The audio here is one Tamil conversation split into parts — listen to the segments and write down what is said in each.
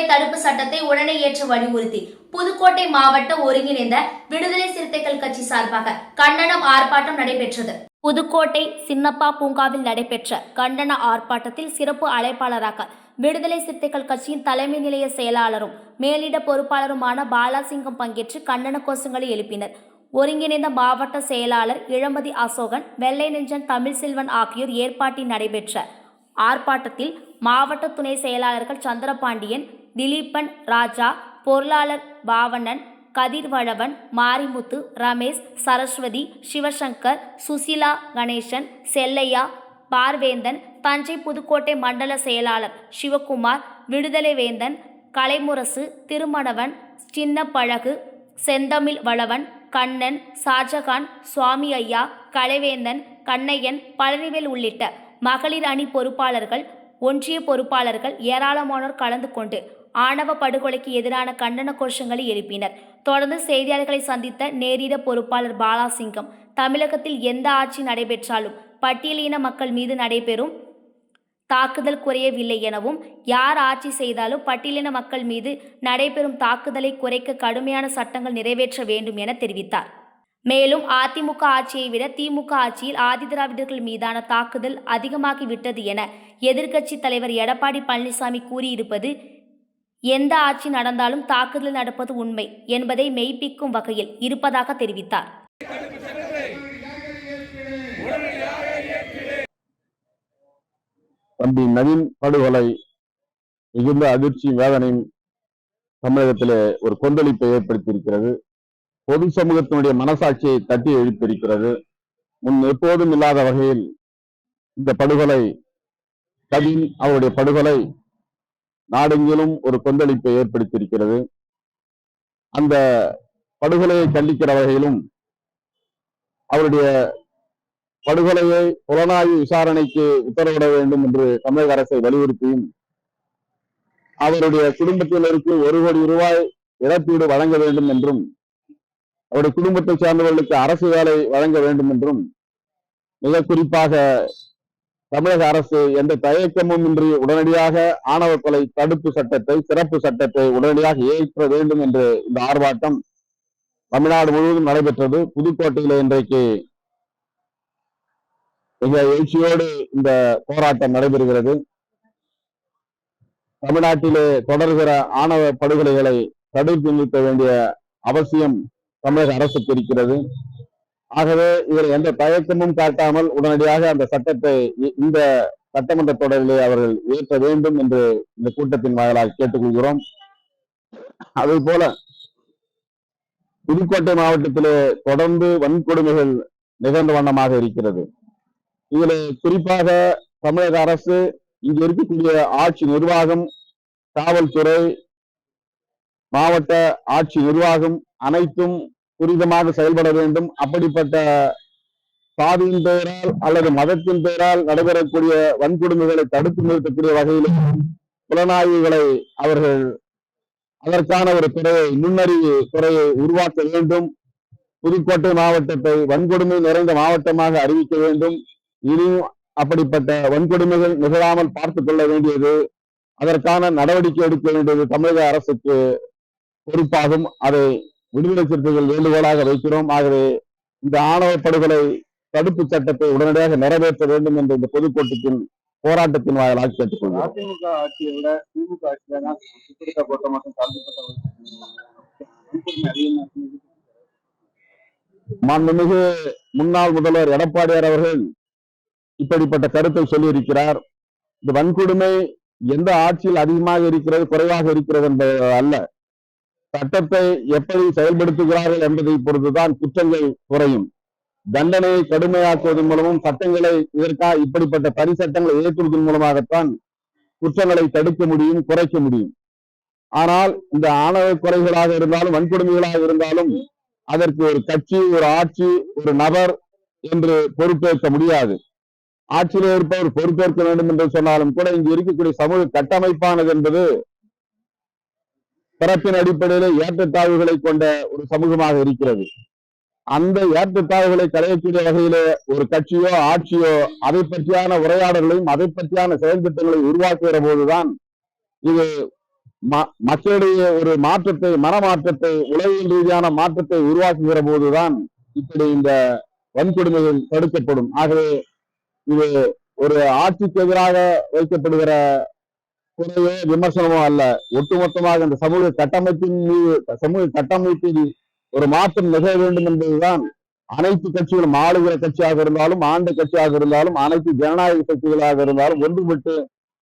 தடுப்பு சட்டத்தை உடனே ஏற்ற வலியுறுத்தி புதுக்கோட்டை மாவட்ட ஒருங்கிணைந்த விடுதலை சிறுத்தைகள் கட்சி சார்பாக கண்டனம் ஆர்ப்பாட்டம் நடைபெற்றது. புதுக்கோட்டை சின்னப்பா பூங்காவில் நடைபெற்ற கண்டன ஆர்ப்பாட்டத்தில் சிறப்பு அழைப்பாளராக விடுதலை சிறுத்தைகள் கட்சியின் தலைமை நிலைய செயலாளரும் மேலிட பொறுப்பாளருமான பாலாசிங்கம் பங்கேற்று கண்டன கோஷங்களை எழுப்பினர். ஒருங்கிணைந்த மாவட்ட செயலாளர் இளமதி அசோகன், வெள்ளை நெஞ்சன் தமிழ்செல்வன் ஆகியோர் ஏற்பாட்டில் நடைபெற்ற ஆர்ப்பாட்டத்தில் மாவட்ட துணை செயலாளர்கள் சந்திரபாண்டியன், திலீபன் ராஜா, பொருளாளர் பாவண்ணன், கதிர்வழவன், மாரிமுத்து, ரமேஷ், சரஸ்வதி, சிவசங்கர், சுசிலா கணேசன், செல்லையா, பார்வேந்தன், தஞ்சை புதுக்கோட்டை மண்டல செயலாளர் சிவகுமார், விடுதலை வேந்தன், கலைமுரசு, திருமணவன், சின்னப்பழகு, செந்தமிழ் வளவன், கண்ணன், ஷாஜகான், சுவாமி ஐயா, கலைவேந்தன், கண்ணையன், பழனிவேல் உள்ளிட்ட மகளிர் அணி பொறுப்பாளர்கள், ஒன்றிய பொறுப்பாளர்கள் ஏராளமானோர் கலந்து கொண்டு ஆணவ படுகொலைக்கு எதிரான கண்டன கோஷங்களை எழுப்பினர். தொடர்ந்து செய்தியாளர்களை சந்தித்த நேரிட பொறுப்பாளர் பாலாசிங்கம், தமிழகத்தில் எந்த ஆட்சி நடைபெற்றாலும் பட்டியலின மக்கள் மீது நடைபெறும் தாக்குதல் குறையவில்லை எனவும், யார் ஆட்சி செய்தாலும் பட்டியலின மக்கள் மீது நடைபெறும் தாக்குதலை குறைக்க கடுமையான சட்டங்கள் நிறைவேற்ற வேண்டும் என தெரிவித்தார். மேலும் அதிமுக ஆட்சியை விட திமுக ஆட்சியில் ஆதிதிராவிடர்கள் மீதான தாக்குதல் அதிகமாகிவிட்டது என எதிர்க்கட்சி தலைவர் எடப்பாடி பழனிசாமி கூறியிருப்பது எந்த ஆட்சி நடந்தாலும் தாக்குதல் நடப்பது உண்மை என்பதை மெய்ப்பிக்கும் வகையில் இருப்பதாக தெரிவித்தார். தம்பி நவீன் படுகொலை மிகுந்த அதிர்ச்சி வேதனையும் தமிழகத்திலே ஒரு கொந்தளிப்பை ஏற்படுத்தியிருக்கிறது. பொது சமூகத்தினுடைய மனசாட்சியை தட்டி எழுப்பியிருக்கிறது. முன் எப்போதும் இல்லாத வகையில் இந்த படுகொலை, நவீன் அவருடைய படுகொலை நாடெங்கிலும் ஒரு கொந்தளிப்பை ஏற்படுத்தியிருக்கிறது. அந்த படுகொலையை கண்டிக்கிற வகையிலும் அவருடைய படுகொலையை புலனாய்வு விசாரணைக்கு உத்தரவிட வேண்டும் என்று தமிழக அரசை வலியுறுத்தியும், அவருடைய குடும்பத்தினருக்கு 1 கோடி ரூபாய் இழப்பீடு வழங்க வேண்டும் என்றும், அவருடைய குடும்பத்தை சேர்ந்தவர்களுக்கு அரசு வேலை வழங்க வேண்டும் என்றும், மிக குறிப்பாக தமிழக அரசு எந்த தயக்கமும் இன்றி உடனடியாக ஆணவ கொலை தடுப்பு சட்டத்தை, சிறப்பு சட்டத்தை உடனடியாக ஏற்ற வேண்டும் என்று இந்த ஆர்ப்பாட்டம் தமிழ்நாடு முழுவதும் நடைபெற்றது. புதுக்கோட்டையில் இன்றைக்கு மிக எழுச்சியோடு இந்த போராட்டம் நடைபெறுகிறது. தமிழ்நாட்டிலே தொடர்கிற ஆணவ படுகொலைகளை தடுத்து நிறுத்த வேண்டிய அவசியம் தமிழக அரசுக்கு இருக்கிறது. ஆகவே இதில் எந்த தயக்கமும் காட்டாமல் உடனடியாக அந்த சட்டத்தை இந்த சட்டமன்ற தொடரிலே அவர்கள் ஏற்ற வேண்டும் என்று இந்த கூட்டத்தின் வாயிலாக கேட்டுக்கொள்கிறோம். அதே போல புதுக்கோட்டை மாவட்டத்திலே தொடர்ந்து வன்கொடுமைகள் நிகழ்ந்த வண்ணமாக இருக்கிறது. இதில் குறிப்பாக தமிழக அரசு, இங்கு இருக்கக்கூடிய ஆட்சி நிர்வாகம், காவல்துறை, மாவட்ட ஆட்சி நிர்வாகம் அனைத்தும் துரிதமாக செயல்பட வேண்டும். அப்படிப்பட்ட சாதியின் பெயரால் அல்லது மதத்தின் பெயரால் நடைபெறக்கூடிய வன்கொடுமைகளை தடுத்து நிறுத்தக்கூடிய வகையில் புலனாய்வுகளை அவர்கள் அதற்கான ஒரு துறையை, நுண்ணறிவு துறையை உருவாக்க வேண்டும். புதுக்கோட்டை மாவட்டத்தை வன்கொடுமை நிறைந்த மாவட்டமாக அறிவிக்க வேண்டும். இனியும் அப்படிப்பட்ட வன்கொடுமைகள் நிகழாமல் பார்த்துக் கொள்ள வேண்டியது, அதற்கான நடவடிக்கை எடுக்க வேண்டியது தமிழக அரசுக்கு பொறுப்பாகும். அதை விடுதலை சிறுத்தைகள் வேண்டுகோளாக வைக்கிறோம். ஆகவே இந்த ஆணவ படுகொலை தடுப்பு சட்டத்தை உடனடியாக நிறைவேற்ற வேண்டும் என்ற இந்த பொதுக்கூட்டத்தின் போராட்டத்தின் வாயிலாக கேட்டுக்கொள்கிறோம். அதிமுக ஆட்சியை விட திமுக ஆட்சியில்தான் பிற்படுத்தப்பட்ட மற்றும் மாண்புமிகு முன்னாள் முதல்வர் எடப்பாடியார் அவர்கள் இப்படிப்பட்ட கருத்தை சொல்லியிருக்கிறார். இந்த வன்கொடுமை எந்த ஆட்சியில் அதிகமாக இருக்கிறது, குறைவாக இருக்கிறது என்பது அல்ல, சட்டத்தை எப்படி செயல்படுத்துகிறார்கள் என்பதை பொறுத்துதான் குற்றங்கள் குறையும். தண்டனையை கடுமையாக்குவதன் மூலமும் சட்டங்களை இப்படிப்பட்ட தனி சட்டங்களை ஏற்றுவதன் மூலமாகத்தான் குற்றங்களை தடுக்க முடியும், குறைக்க முடியும். ஆனால் இந்த ஆணவ கொலைகளாக இருந்தாலும் வன்கொடுமைகளாக இருந்தாலும் அதற்கு ஒரு கட்சி, ஒரு ஆட்சி, ஒரு நபர் என்று பொறுப்பேற்க முடியாது. ஆட்சியில் இருப்பவர் பொறுப்பேற்க வேண்டும் என்று சொன்னாலும் கூட இங்கு இருக்கக்கூடிய சமூக கட்டமைப்பானது என்பது பிறப்பின் அடிப்படையிலே ஏற்றத்தாழ்வுகளை கொண்ட ஒரு சமூகமாக இருக்கிறது. அந்த ஏற்றத்தாழ்வுகளை களையக்கூடிய வகையிலே ஒரு கட்சியோ ஆட்சியோ அதை பற்றியான உரையாடல்களையும் அதை பற்றியான செயல் திட்டங்களை உருவாக்குகிற போதுதான் இது மக்களிடையே ஒரு மாற்றத்தை, மனமாற்றத்தை, உளவியல் ரீதியான மாற்றத்தை உருவாக்குகிற போதுதான் இப்படி இந்த வன்கொடுமைகள் தடுக்கப்படும். ஆகவே இது ஒரு ஆட்சிக்கு எதிராக வைக்கப்படுகிற குறையோ விமர்சனமோ அல்ல. ஒட்டுமொத்தமாக இந்த சமூக கட்டமைப்பில் ஒரு மாற்றம் நிகழ வேண்டும் என்பதுதான் அனைத்து கட்சிகளும், ஆளுகிற கட்சியாக இருந்தாலும், ஆண்ட கட்சியாக இருந்தாலும், அனைத்து ஜனநாயக சக்திகளாக இருந்தாலும் ஒன்றுபட்டு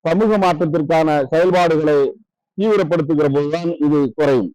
சமூக மாற்றத்திற்கான செயல்பாடுகளை தீவிரப்படுத்துகிற போதுதான் இது குறையும்.